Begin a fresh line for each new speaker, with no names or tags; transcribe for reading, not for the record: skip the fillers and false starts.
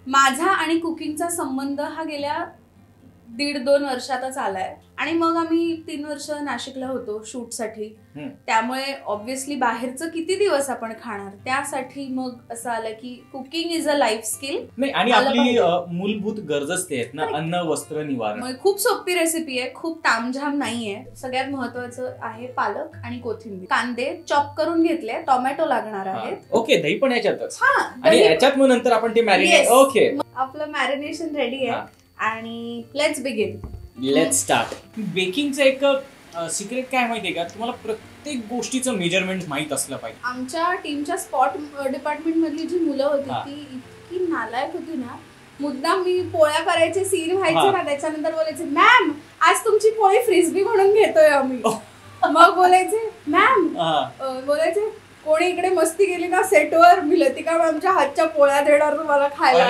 माझा आणि कुकिंगचा संबंध हा गेल्या 1.5-2 वर्षातच आलाय आणि मग आम्ही 3 वर्ष नाशिकला होतो शूटसाठी. त्यामुळे ऑब्व्हियसली बाहेरचं किती दिवस आपण खाणार, त्यासाठी मग असं आलं की cooking is a life skill.
नाही आणि आपली मूलभूत गरजच ते आहेत ना, अन्न वस्त्र निवारण.
खूप सोपी रेसिपी आहे, खूप तामझाम नाहीये. सगळ्यात महत्वाचं आहे पालक आणि कोथिंबीर. कांदे चॉप करून घेतले, टोमॅटो लागणार आहेत.
ओके, दही पण याच्यातच. आणि याच्यात मग नंतर आपण ते मॅरिनेट. ओके,
आपलं मॅरिनेशन रेडी आहे आणि लेट्स बिगिन.
Let's start. बेकिंगचं एक सिक्रेट काय माहितीये का, तुम्हाला प्रत्येक गोष्टीचं मेजरमेंट माहित असलं पाहिजे.
आमच्या टीमच्या स्पॉट डिपार्टमेंट मधली जी मुलं होती ती इतकी नालायक होती ना. मुद्दाम मी पोळ्या करायचे, सीन व्हायचे ना, त्याच्यानंतर बोलायचे मॅम आज तुमची पोळी फ्रिस्बी म्हणून घेतोय आम्ही. मग बोलायचे मॅम, बोलायचे कोणी इकडे मस्ती केली ना सेटवर, मी लतिका मॅमच्या हातच्या पोळ्या देणार तुम्हाला खायला.